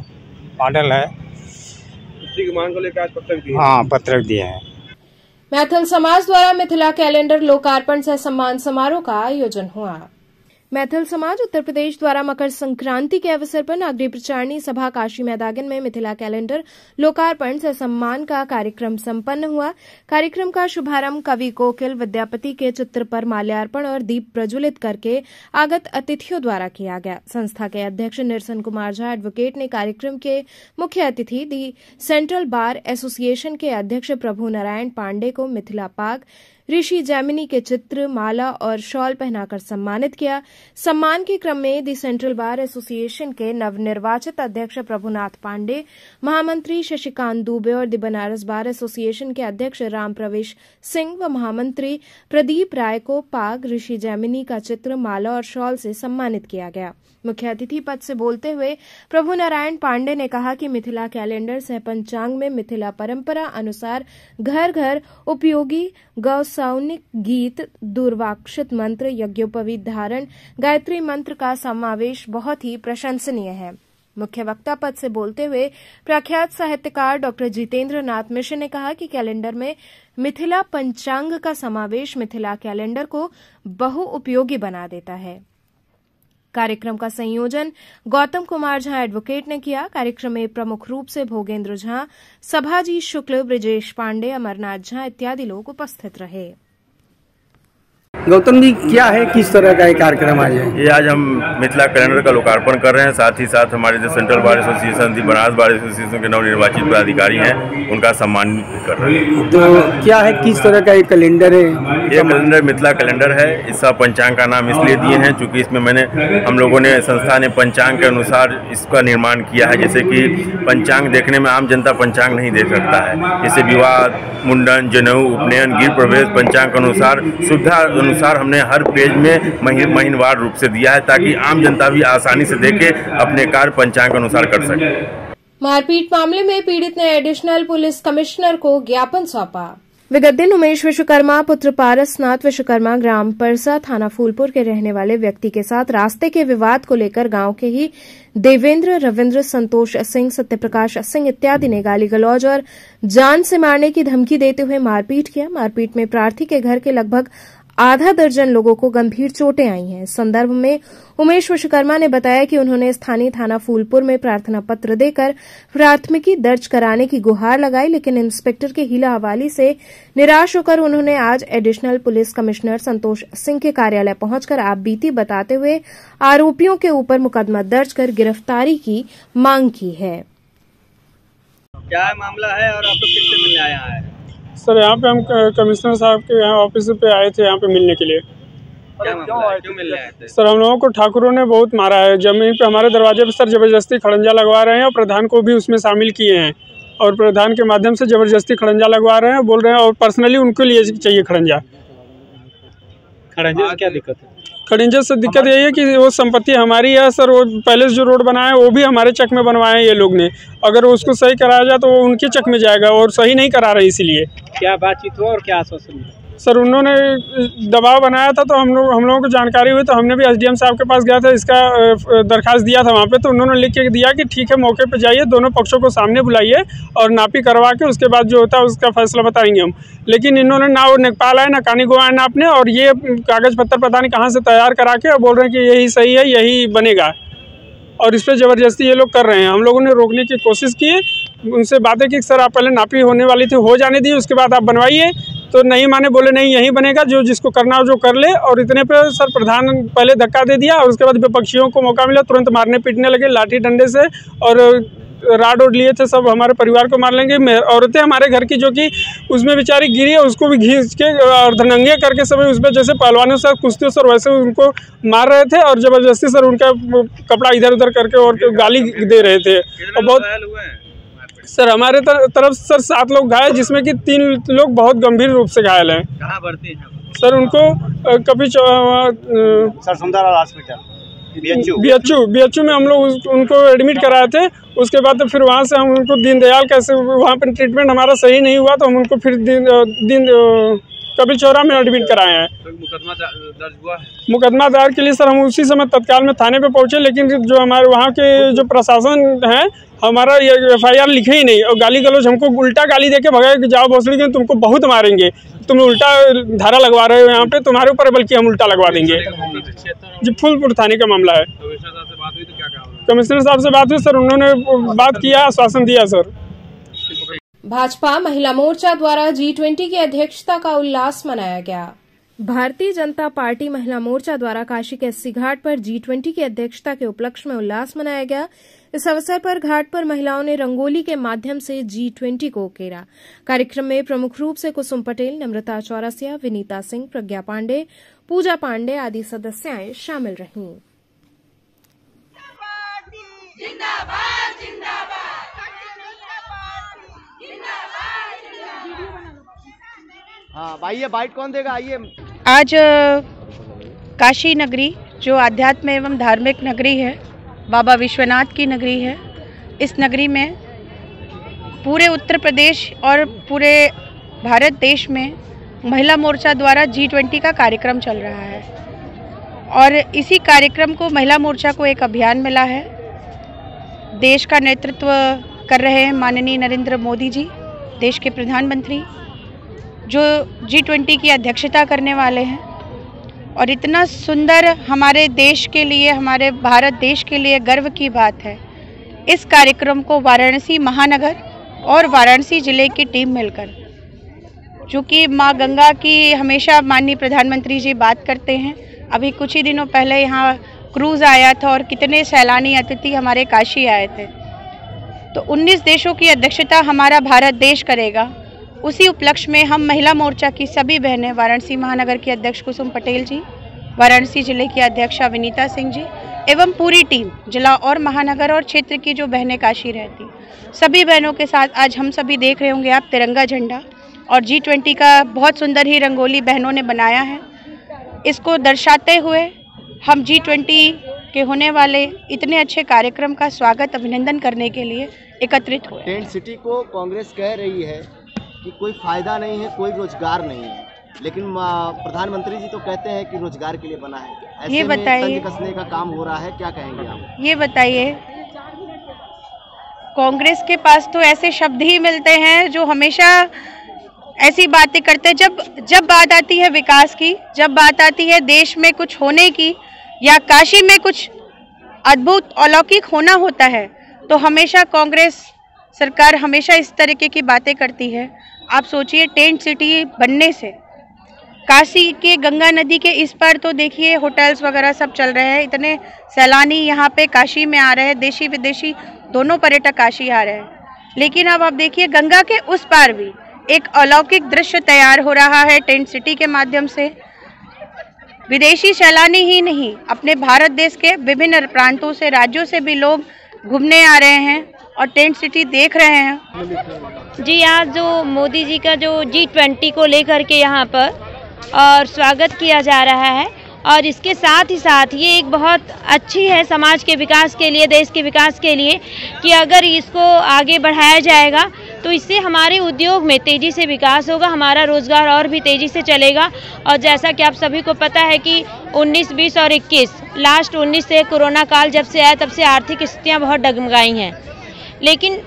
मॉडल है। इसी की मांग को लेकर आज पत्रक दिए? हाँ, पत्रक दिए हैं। मैथिल समाज द्वारा मिथिला कैलेंडर लोकार्पण सह सम्मान समारोह का आयोजन हुआ। मैथिल समाज उत्तर प्रदेश द्वारा मकर संक्रांति के अवसर पर नागरिक प्रचारणी सभा काशी मैदागन में मिथिला कैलेंडर लोकार्पण सह सम्मान का कार्यक्रम संपन्न हुआ। कार्यक्रम का शुभारंभ कवि कोकिल विद्यापति के चित्र पर माल्यार्पण और दीप प्रज्वलित करके आगत अतिथियों द्वारा किया गया। संस्था के अध्यक्ष निरसन कुमार झा एडवोकेट ने कार्यक्रम के मुख्य अतिथि दी सेंट्रल बार एसोसिएशन के अध्यक्ष प्रभु नारायण पांडे को मिथिला पाग, ऋषि जैमिनी के चित्र, माला और शॉल पहनाकर सम्मानित किया। सम्मान के क्रम में दी सेंट्रल बार एसोसिएशन के नवनिर्वाचित अध्यक्ष प्रभुनाथ पांडे, महामंत्री शशिकांत दुबे और दी बनारस बार एसोसिएशन के अध्यक्ष राम प्रवेश सिंह व महामंत्री प्रदीप राय को पाग, ऋषि जैमिनी का चित्र, माला और शॉल से सम्मानित किया गया। मुख्य अतिथि पद से बोलते हुए प्रभु नारायण पांडे ने कहा कि मिथिला कैलेंडर सह पंचांग में मिथिला परंपरा अनुसार घर घर उपयोगी गौसाउनिक गीत, दुर्वाक्षित मंत्र, यज्ञोपवीत धारण, गायत्री मंत्र का समावेश बहुत ही प्रशंसनीय है। मुख्य वक्ता पद से बोलते हुए प्रख्यात साहित्यकार डॉक्टर जितेंद्र नाथ मिश्र ने कहा कि कैलेंडर में मिथिला पंचांग का समावेश मिथिला कैलेंडर को बहुउपयोगी बना देता है। कार्यक्रम का संयोजन गौतम कुमार झा एडवोकेट ने किया। कार्यक्रम में प्रमुख रूप से भोगेंद्र झा, सभाजी शुक्ल, ब्रिजेश पांडे, अमरनाथ झा इत्यादि लोग उपस्थित रहे। गौतम जी, क्या है, किस तरह का एक कार्यक्रम आज है? ये आज हम मिथिला कैलेंडर का लोकार्पण कर रहे हैं। साथ ही साथ हमारे जो सेंट्रल बार एसोसिएशन, दी बनारस बार एसोसिएशन के नवनिर्वाचित पदाधिकारी हैं, उनका सम्मान कर रहे हैं। तो क्या है, किस तरह का एक कैलेंडर है? ये कैलेंडर मिथिला कैलेंडर है। इसका पंचांग का नाम इसलिए दिए हैं क्योंकि इसमें हम लोगों ने, संस्था ने पंचांग के अनुसार इसका निर्माण किया है। जैसे कि पंचांग देखने में आम जनता पंचांग नहीं देख सकता है। जैसे विवाह, मुंडन, जनेऊ, उपनयन, गृह प्रवेश पंचांग के अनुसार, सुविधा अनुसार हमने हर पेज में महीनवार रूप से दिया है ताकि आम जनता भी आसानी से देखे, अपने कार्य पंचांग के अनुसार कर सके। मारपीट मामले में पीड़ित ने एडिशनल पुलिस कमिश्नर को ज्ञापन सौंपा। विगत दिन उमेश विश्वकर्मा पुत्र पारसनाथ विश्वकर्मा ग्राम परसा थाना फूलपुर के रहने वाले व्यक्ति के साथ रास्ते के विवाद को लेकर गांव के ही देवेंद्र, रविंद्र, संतोष सिंह, सत्यप्रकाश सिंह इत्यादि ने गाली गलौज और जान से मारने की धमकी देते हुए मारपीट किया। मारपीट में प्रार्थी के घर के लगभग आधा दर्जन लोगों को गंभीर चोटें आई हैं। इस संदर्भ में उमेश विश्वकर्मा ने बताया कि उन्होंने स्थानीय थाना फूलपुर में प्रार्थना पत्र देकर प्राथमिकी दर्ज कराने की गुहार लगाई, लेकिन इंस्पेक्टर के हीला हवाली से निराश होकर उन्होंने आज additional police commissioner Santosh Singh के कार्यालय पहुंचकर आपबीती बताते हुए आरोपियों के ऊपर मुकदमा दर्ज कर गिरफ्तारी की मांग की है। क्या मामला है और आप लोग किससे मिलने आए हैं? सर यहाँ पे हम कमिश्नर साहब के यहाँ ऑफिस पे आए थे यहाँ पे मिलने के लिए। क्या मामला है? क्यों मिलने आए थे? सर हम लोगों को ठाकुरों ने बहुत मारा है, जमीन पे हमारे दरवाजे पे सर जबरदस्ती खड़ंजा लगवा रहे हैं और प्रधान को भी उसमें शामिल किए हैं और प्रधान के माध्यम से जबरदस्ती खड़ंजा लगवा रहे हैं, बोल रहे हैं और पर्सनली उनके लिए चाहिए खड़ंजा। खड़ंजे से क्या दिक्कत है? खड़ंजे से दिक्कत यही है कि वो संपत्ति हमारी है सर। वो पहले जो रोड बनाया है वो भी हमारे चक में बनवाए हैं ये लोग ने। अगर उसको सही कराया जाए तो वो उनके चक में जाएगा और सही नहीं करा रहे, इसीलिए। क्या बातचीत हुआ और क्या आश्वासन मिला? सर उन्होंने दबाव बनाया था तो हम लोगों को जानकारी हुई तो हमने भी एसडीएम साहब के पास गया था, इसका दरखास्त दिया था वहाँ पे। तो उन्होंने लिख के दिया कि ठीक है मौके पे जाइए, दोनों पक्षों को सामने बुलाइए और नापी करवा के उसके बाद जो होता है उसका फैसला बताएंगे हम। लेकिन इन्होंने ना वो नेपाल आए ना कानी गोवा नापने और ये कागज पत्तर पता नहीं कहाँ से तैयार करा के और बोल रहे हैं कि यही सही है, यही बनेगा और इस पर ज़बरदस्ती ये लोग कर रहे हैं। हम लोगों ने रोकने की कोशिश की, उनसे बातें की सर आप पहले नापी होने वाली थी, हो जाने दी, उसके बाद आप बनवाइए। तो नहीं माने, बोले नहीं यही बनेगा, जो जिसको करना हो जो कर ले। और इतने पे सर प्रधान पहले धक्का दे दिया और उसके बाद विपक्षियों को मौका मिला, तुरंत मारने पीटने लगे लाठी डंडे से और राड उड़ लिए थे, सब हमारे परिवार को मार लेंगे। औरतें हमारे घर की जो कि उसमें बेचारी गिरी है उसको भी घींच के और धनंगे करके सब उसमें जैसे पहलवानों से कुश्ती सर वैसे उनको मार रहे थे और ज़बरदस्ती सर उनका कपड़ा इधर उधर करके और गाली दे रहे थे। और बहुत सर हमारे तरफ सर 7 लोग घायल, जिसमें कि 3 लोग बहुत गंभीर रूप से घायल हैं। कहाँ भर्ती हैं सर? उनको कभी सर सुंदर बीएचयू में हम लोग उनको एडमिट कराए थे। उसके बाद तो फिर वहाँ से हम उनको दीनदयाल कैसे वहाँ पर ट्रीटमेंट हमारा सही नहीं हुआ तो हम उनको फिर कपिल चौरा में एडमिट कराए हैं। तो मुकदमा दर्ज हुआ है? मुकदमा दायर के लिए सर हम उसी समय तत्काल में थाने पे पहुंचे, लेकिन जो हमारे वहाँ के जो प्रशासन है हमारा ये FIR लिखे ही नहीं और गाली गलौज हमको उल्टा गाली देके भगाए कि जाओ भोसड़ी के तुमको बहुत मारेंगे, तुम उल्टा धारा लगवा रहे हो यहाँ पे, तुम्हारे ऊपर बल्कि हम उल्टा लगवा देंगे। जी फूलपुर थाने का मामला है। कमिश्नर साहब से बात हुई सर, उन्होंने बात किया, आश्वासन दिया सर। भाजपा महिला मोर्चा द्वारा G20 की अध्यक्षता का उल्लास मनाया गया। भारतीय जनता पार्टी महिला मोर्चा द्वारा काशी के अस्सी घाट पर G20 की अध्यक्षता के उपलक्ष्य में उल्लास मनाया गया। इस अवसर पर घाट पर महिलाओं ने रंगोली के माध्यम से G20 को उकेरा। कार्यक्रम में प्रमुख रूप से कुसुम पटेल, नम्रता चौरसिया, विनीता सिंह, प्रज्ञा पांडे, पूजा पांडे आदि सदस्याएं शामिल रहीं। हाँ आइए, बाइट कौन देगा? आइए। आज काशी नगरी जो आध्यात्म एवं धार्मिक नगरी है, बाबा विश्वनाथ की नगरी है, इस नगरी में पूरे उत्तर प्रदेश और पूरे भारत देश में महिला मोर्चा द्वारा G20 का कार्यक्रम चल रहा है और इसी कार्यक्रम को महिला मोर्चा को एक अभियान मिला है। देश का नेतृत्व कर रहे हैं माननीय नरेंद्र मोदी जी, देश के प्रधानमंत्री, जो G20 की अध्यक्षता करने वाले हैं और इतना सुंदर हमारे देश के लिए, हमारे भारत देश के लिए गर्व की बात है। इस कार्यक्रम को वाराणसी महानगर और वाराणसी जिले की टीम मिलकर, जो कि माँ गंगा की हमेशा माननीय प्रधानमंत्री जी बात करते हैं। अभी कुछ ही दिनों पहले यहाँ क्रूज़ आया था और कितने सैलानी अतिथि हमारे काशी आए थे। तो 19 देशों की अध्यक्षता हमारा भारत देश करेगा। उसी उपलक्ष्य में हम महिला मोर्चा की सभी बहनें, वाराणसी महानगर की अध्यक्ष कुसुम पटेल जी, वाराणसी जिले की अध्यक्षा विनीता सिंह जी एवं पूरी टीम जिला और महानगर और क्षेत्र की जो बहनें काशी रहती, सभी बहनों के साथ आज हम सभी देख रहे होंगे आप तिरंगा झंडा और G20 का बहुत सुंदर ही रंगोली बहनों ने बनाया है। इसको दर्शाते हुए हम G20 के होने वाले इतने अच्छे कार्यक्रम का स्वागत, अभिनंदन करने के लिए एकत्रित हुए। टेंट सिटी को कांग्रेस कह रही है कि कोई फायदा नहीं है, कोई रोजगार नहीं है, लेकिन प्रधानमंत्री जी तो कहते हैं कि रोजगार के लिए बना है। ऐसे ये बताइए, तंज कसने का काम हो रहा है, क्या कहेंगे आप? ये बताइए, कांग्रेस के पास तो ऐसे शब्द ही मिलते हैं जो हमेशा ऐसी बातें करते हैं। जब बात आती है विकास की, जब बात आती है देश में कुछ होने की या काशी में कुछ अद्भुत अलौकिक होना होता है, तो हमेशा कांग्रेस सरकार हमेशा इस तरीके की बातें करती है। आप सोचिए, टेंट सिटी बनने से काशी के गंगा नदी के इस पार तो देखिए होटल्स वगैरह सब चल रहे हैं, इतने सैलानी यहाँ पे काशी में आ रहे हैं, देशी विदेशी दोनों पर्यटक काशी आ रहे हैं। लेकिन अब आप देखिए गंगा के उस पार भी एक अलौकिक दृश्य तैयार हो रहा है टेंट सिटी के माध्यम से। विदेशी सैलानी ही नहीं, अपने भारत देश के विभिन्न प्रांतों से, राज्यों से भी लोग घूमने आ रहे हैं और टेंट सिटी देख रहे हैं। जी, आज जो मोदी जी का जो G20 को लेकर के यहाँ पर और स्वागत किया जा रहा है, और इसके साथ ही साथ ये एक बहुत अच्छी है समाज के विकास के लिए, देश के विकास के लिए, कि अगर इसको आगे बढ़ाया जाएगा तो इससे हमारे उद्योग में तेज़ी से विकास होगा, हमारा रोज़गार और भी तेज़ी से चलेगा। और जैसा कि आप सभी को पता है कि 19, 20 और 21, लास्ट 19 से कोरोना काल जब से आया तब से आर्थिक स्थितियाँ बहुत डगमगाई हैं। लेकिन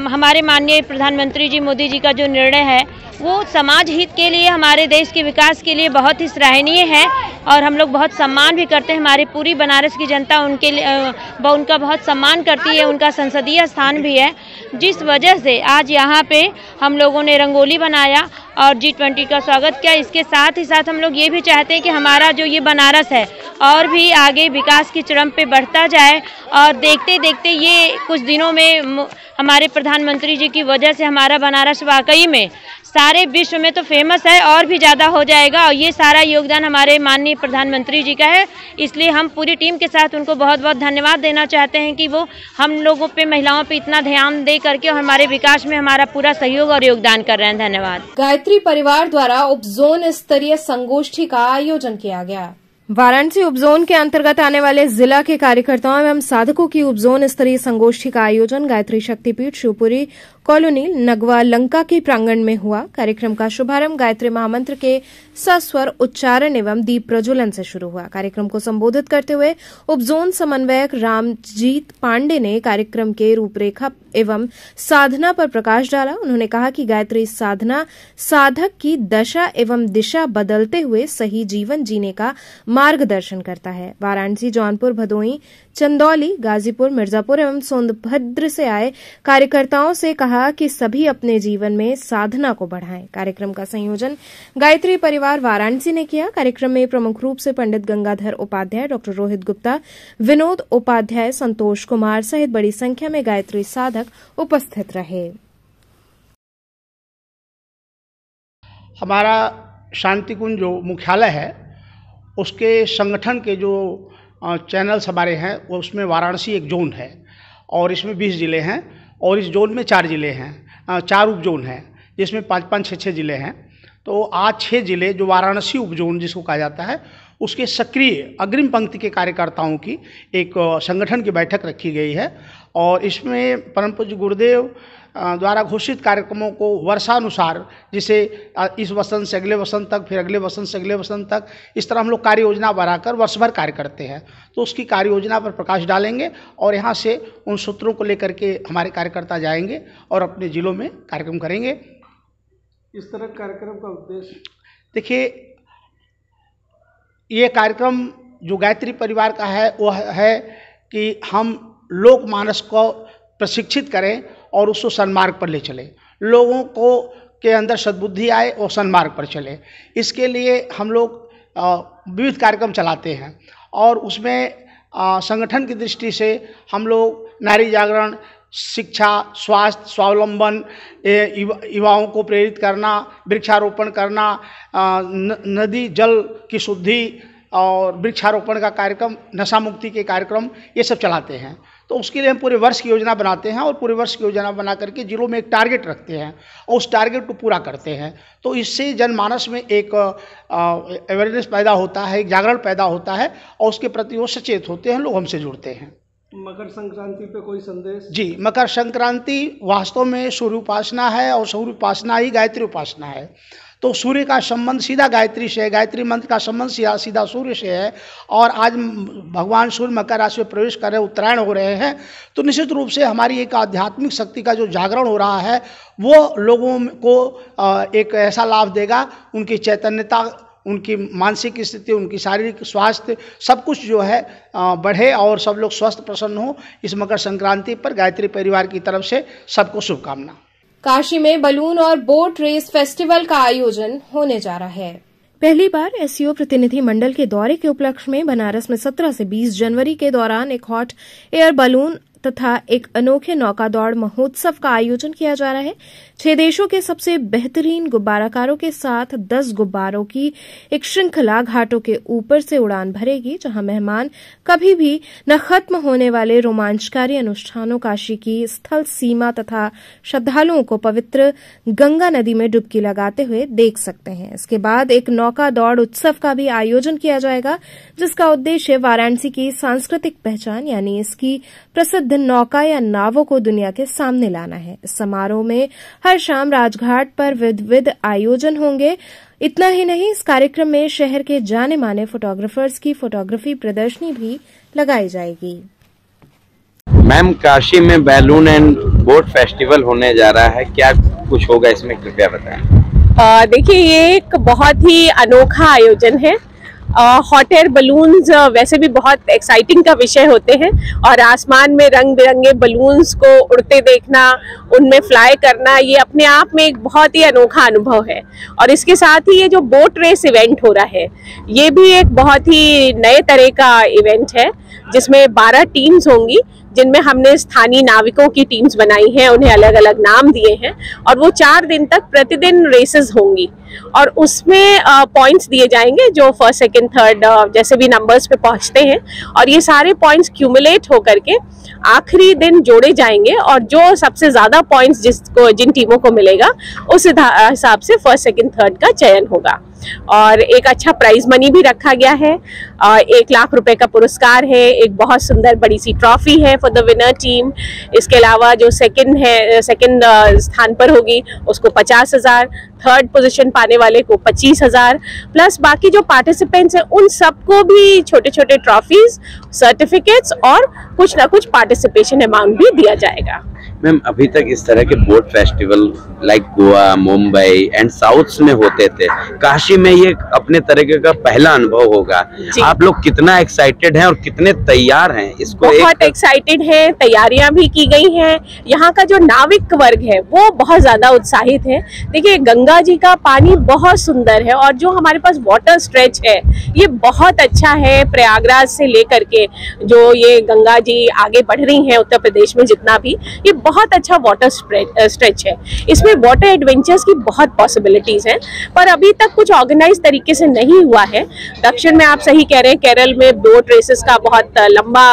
हमारे माननीय प्रधानमंत्री जी मोदी जी का जो निर्णय है वो समाज हित के लिए, हमारे देश के विकास के लिए बहुत ही सराहनीय है, और हम लोग बहुत सम्मान भी करते हैं। हमारी पूरी बनारस की जनता उनके लिए उनका बहुत सम्मान करती है, उनका संसदीय स्थान भी है, जिस वजह से आज यहाँ पे हम लोगों ने रंगोली बनाया और G20 का स्वागत किया। इसके साथ ही साथ हम लोग ये भी चाहते हैं कि हमारा जो ये बनारस है और भी आगे विकास की चरम पे बढ़ता जाए, और देखते देखते ये कुछ दिनों में हमारे प्रधानमंत्री जी की वजह से हमारा बनारस वाकई में सारे विश्व में तो फेमस है और भी ज़्यादा हो जाएगा। और ये सारा योगदान हमारे माननीय प्रधानमंत्री जी का है, इसलिए हम पूरी टीम के साथ उनको बहुत बहुत धन्यवाद देना चाहते हैं कि वो हम लोगों पे, महिलाओं पे इतना ध्यान दे करके और हमारे विकास में हमारा पूरा सहयोग और योगदान कर रहे हैं। धन्यवाद। गायत्री परिवार द्वारा उपजोन स्तरीय संगोष्ठी का आयोजन किया गया। वाराणसी उपजोन के अंतर्गत आने वाले जिला के कार्यकर्ताओं एवं साधकों की उपजोन स्तरीय संगोष्ठी का आयोजन गायत्री शक्तिपीठ शिवपुरी कॉलोनी नगवा लंका के प्रांगण में हुआ। कार्यक्रम का शुभारंभ गायत्री महामंत्र के सस्वर उच्चारण एवं दीप प्रज्वलन से शुरू हुआ। कार्यक्रम को संबोधित करते हुए उपजोन समन्वयक रामजीत पांडे ने कार्यक्रम के रूपरेखा एवं साधना पर प्रकाश डाला। उन्होंने कहा कि गायत्री साधना साधक की दशा एवं दिशा बदलते हुए सही जीवन जीने का मार्गदर्शन करता है। वाराणसी, जौनपुर, भदोही, चंदौली, गाजीपुर, मिर्जापुर एवं सोनभद्र से आए कार्यकर्ताओं से कहा कि सभी अपने जीवन में साधना को बढ़ाएं। कार्यक्रम का संयोजन गायत्री परिवार वाराणसी ने किया। कार्यक्रम में प्रमुख रूप से पंडित गंगाधर उपाध्याय, डॉक्टर रोहित गुप्ता, विनोद उपाध्याय, संतोष कुमार सहित बड़ी संख्या में गायत्री साधक उपस्थित रहे। हमारा शांति कुंज जो मुख्यालय है उसके संगठन के जो चैनल्स हमारे हैं उसमें वाराणसी एक जोन है और इसमें 20 ज़िले हैं और इस जोन में 4 ज़िले हैं, 4 उप जोन हैं जिसमें 5-5, 6-6 ज़िले हैं। तो आज 6 ज़िले जो वाराणसी उप जोन जिसको कहा जाता है उसके सक्रिय अग्रिम पंक्ति के कार्यकर्ताओं की एक संगठन की बैठक रखी गई है और इसमें परम पूज्य गुरुदेव द्वारा घोषित कार्यक्रमों को वर्षानुसार, जिसे इस वसंत से अगले वसंत तक, फिर अगले वसंत से अगले वसंत तक, इस तरह हम लोग कार्य योजना बनाकर वर्ष भर कार्य करते हैं। तो उसकी कार्य योजना पर प्रकाश डालेंगे और यहाँ से उन सूत्रों को लेकर के हमारे कार्यकर्ता जाएंगे और अपने जिलों में कार्यक्रम करेंगे। इस तरह कार्यक्रम का उद्देश्य देखिए, ये कार्यक्रम जो गायत्री परिवार का है वो है कि हम लोकमानस को प्रशिक्षित करें और उसको सन्मार्ग पर ले चले, लोगों को के अंदर सद्बुद्धि आए और सन्मार्ग पर चले। इसके लिए हम लोग विविध कार्यक्रम चलाते हैं और उसमें संगठन की दृष्टि से हम लोग नारी जागरण, शिक्षा, स्वास्थ्य, स्वावलंबन, युवाओं को प्रेरित करना, वृक्षारोपण करना, नदी जल की शुद्धि और वृक्षारोपण का कार्यक्रम, नशा मुक्ति के कार्यक्रम, ये सब चलाते हैं। तो उसके लिए हम पूरे वर्ष की योजना बनाते हैं और पूरे वर्ष की योजना बना करके जिलों में एक टारगेट रखते हैं और उस टारगेट को पूरा करते हैं। तो इससे जनमानस में एक अवेयरनेस पैदा होता है, एक जागरण पैदा होता है और उसके प्रति वो सचेत होते हैं, लोग हमसे जुड़ते हैं। मकर संक्रांति पे कोई संदेश? जी, मकर संक्रांति वास्तव में सूर्य उपासना है और सूर्य उपासना ही गायत्री उपासना है। तो सूर्य का संबंध सीधा गायत्री से है, गायत्री मंत्र का संबंध सीधा सूर्य से है। और आज भगवान सूर्य मकर राशि में प्रवेश कर रहे हैं, उत्तरायण हो रहे हैं, तो निश्चित रूप से हमारी एक आध्यात्मिक शक्ति का जो जागरण हो रहा है वो लोगों को एक ऐसा लाभ देगा, उनकी चैतन्यता, उनकी मानसिक स्थिति, उनकी शारीरिक स्वास्थ्य सब कुछ जो है बढ़े और सब लोग स्वस्थ प्रसन्न हो। इस मकर संक्रांति पर गायत्री परिवार की तरफ से सबको शुभकामना। काशी में बलून और बोट रेस फेस्टिवल का आयोजन होने जा रहा है। पहली बार एससीओ प्रतिनिधि मंडल के दौरे के उपलक्ष्य में बनारस में 17 से 20 जनवरी के दौरान एक हॉट एयर बलून तथा एक अनोखे नौका दौड़ महोत्सव का आयोजन किया जा रहा है। 6 देशों के सबसे बेहतरीन गुब्बाराकारों के साथ 10 गुब्बारों की एक श्रृंखला घाटों के ऊपर से उड़ान भरेगी, जहां मेहमान कभी भी न खत्म होने वाले रोमांचकारी अनुष्ठानों, काशी की स्थल सीमा तथा श्रद्धालुओं को पवित्र गंगा नदी में डुबकी लगाते हुए देख सकते हैं। इसके बाद एक नौका दौड़ उत्सव का भी आयोजन किया जाएगा, जिसका उद्देश्य वाराणसी की सांस्कृतिक पहचान यानी इसकी प्रसिद्ध नौका या नावों को दुनिया के सामने लाना है। इस समारोह में हर शाम राजघाट पर विविध आयोजन होंगे। इतना ही नहीं, इस कार्यक्रम में शहर के जाने माने फोटोग्राफर्स की फोटोग्राफी प्रदर्शनी भी लगाई जाएगी। मैम, काशी में बैलून एंड बोट फेस्टिवल होने जा रहा है, क्या कुछ होगा इसमें, कृपया बताएं। देखिए, ये एक बहुत ही अनोखा आयोजन है। हॉट एयर बलून्स वैसे भी बहुत एक्साइटिंग का विषय होते हैं और आसमान में रंग बिरंगे बलून्स को उड़ते देखना, उनमें फ्लाई करना, ये अपने आप में एक बहुत ही अनोखा अनुभव है। और इसके साथ ही ये जो बोट रेस इवेंट हो रहा है, ये भी एक बहुत ही नए तरह का इवेंट है, जिसमें 12 टीम्स होंगी, जिनमें हमने स्थानीय नाविकों की टीम्स बनाई हैं, उन्हें अलग अलग नाम दिए हैं और वो 4 दिन तक प्रतिदिन रेसेस होंगी और उसमें पॉइंट्स दिए जाएंगे, जो फर्स्ट सेकंड थर्ड जैसे भी नंबर्स पे पहुंचते हैं, और ये सारे पॉइंट्स क्यूमुलेट होकर के आखिरी दिन जोड़े जाएंगे और जो सबसे ज्यादा पॉइंट्स जिन टीमों को मिलेगा उस हिसाब से फर्स्ट सेकंड थर्ड का चयन होगा। और एक अच्छा प्राइज मनी भी रखा गया है, 1 लाख रुपए का पुरस्कार है, एक बहुत सुंदर बड़ी सी ट्रॉफी है फॉर द विनर टीम। इसके अलावा जो सेकंड स्थान पर होगी उसको 50,000, थर्ड पोजीशन पाने वाले को 25,000, प्लस बाकी जो पार्टिसिपेंट्स हैं उन सबको भी छोटे छोटे ट्रॉफीज, सर्टिफिकेट्स और कुछ ना कुछ पार्टिसिपेशन अमाउंट भी दिया जाएगा। मैम, अभी तक इस तरह के boat festival like Goa, Mumbai and south में होते थे, काशी में ये अपने तरीके का पहला अनुभव होगा। आप लोग कितना एक्साइटेड हैं और कितने तैयार हैं इसको? बहुत एक्साइटेड हैं, तैयारियां भी की गई हैं। यहाँ का जो नाविक वर्ग है वो बहुत ज्यादा उत्साहित है। देखिए, गंगा जी का पानी बहुत सुंदर है और जो हमारे पास वाटर स्ट्रेच है ये बहुत अच्छा है। प्रयागराज से लेकर के जो ये गंगा जी आगे बढ़ रही हैं उत्तर प्रदेश में जितना भी, ये बहुत अच्छा वाटर स्ट्रेच है। इसमें वाटर एडवेंचर्स की बहुत पॉसिबिलिटीज हैं, पर अभी तक कुछ ऑर्गेनाइज तरीके से नहीं हुआ है। दक्षिण में आप सही कह रहे हैं, केरल में बोट रेसेस का बहुत लंबा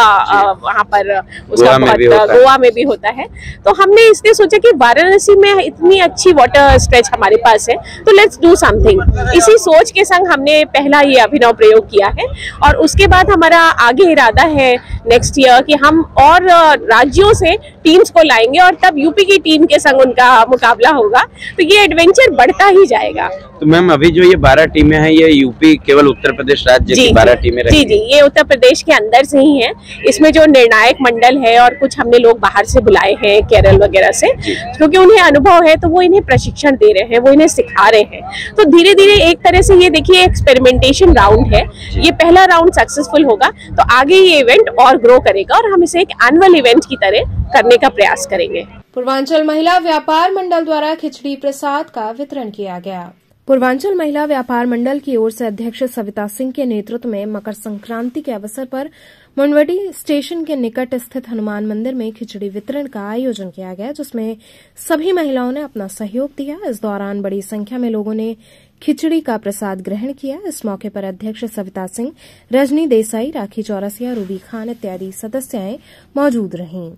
वहाँ पर उसका गोवा में भी होता है। तो हमने इसलिए सोचा कि वाराणसी में इतनी अच्छी वाटर स्ट्रेच हमारे पास है, तो लेट्स डू समथिंग। इसी सोच के संग हमने पहला ये अभिनव प्रयोग किया है और उसके बाद हमारा आगे इरादा है नेक्स्ट ईयर कि हम और राज्यों से टीम्स को लाएंगे और तब यूपी की टीम के संग उनका मुकाबला होगा, तो ये एडवेंचर बढ़ता ही जाएगा। तो मैम, अभी जो ये 12 टीमें हैं, ये यूपी केवल उत्तर प्रदेश राज्य की 12 टीमें रहेंगी? जी, ये उत्तर प्रदेश के अंदर से ही हैं। इसमें जो निर्णायक मंडल है और कुछ हमने लोग बाहर से बुलाए हैं, केरल वगैरह से, क्योंकि उन्हें अनुभव है तो वो इन्हें प्रशिक्षण दे रहे हैं, वो इन्हें सिखा रहे हैं। तो धीरे धीरे एक तरह से ये देखिए एक्सपेरिमेंटेशन राउंड है। ये पहला राउंड सक्सेसफुल होगा तो आगे ये इवेंट और ग्रो करेगा और हम इसे एक एनुअल इवेंट की तरह करने का प्रयास करेंगे। पूर्वांचल महिला व्यापार मंडल द्वारा खिचड़ी प्रसाद का वितरण किया गया। पूर्वांचल महिला व्यापार मंडल की ओर से अध्यक्ष सविता सिंह के नेतृत्व में मकर संक्रांति के अवसर पर मुंडवडी स्टेशन के निकट स्थित हनुमान मंदिर में खिचड़ी वितरण का आयोजन किया गया, जिसमें सभी महिलाओं ने अपना सहयोग दिया। इस दौरान बड़ी संख्या में लोगों ने खिचड़ी का प्रसाद ग्रहण किया। इस मौके पर अध्यक्ष सविता सिंह, रजनी देसाई, राखी चौरसिया, रूबी खान इत्यादि सदस्याएं मौजूद रहीं।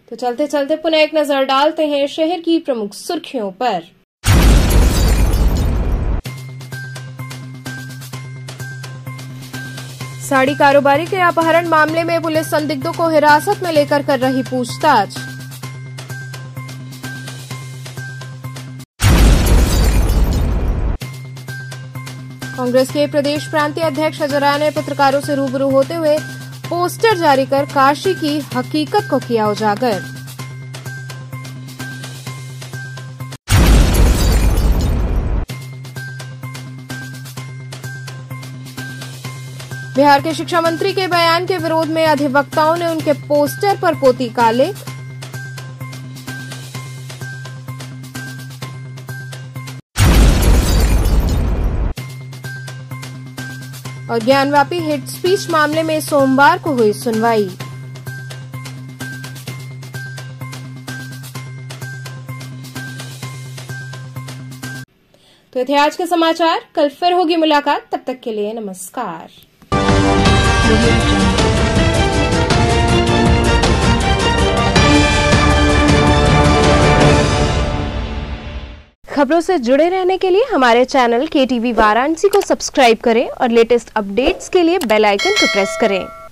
तो चलते चलते पुनः एक नजर डालते हैं शहर की प्रमुख सुर्खियों पर। साड़ी कारोबारी के अपहरण मामले में पुलिस संदिग्धों को हिरासत में लेकर कर रही पूछताछ। कांग्रेस के प्रदेश प्रांतीय अध्यक्ष अजय राय ने पत्रकारों से रूबरू होते हुए पोस्टर जारी कर काशी की हकीकत को किया उजागर। बिहार के शिक्षा मंत्री के बयान के विरोध में अधिवक्ताओं ने उनके पोस्टर पर पोती काले। और ज्ञानवापी हेट स्पीच मामले में सोमवार को हुई सुनवाई। तो ये थे आज के समाचार। कल फिर होगी मुलाकात, तब तक के लिए नमस्कार। खबरों से जुड़े रहने के लिए हमारे चैनल KTV वाराणसी को सब्सक्राइब करें और लेटेस्ट अपडेट्स के लिए बेल आइकन को प्रेस करें।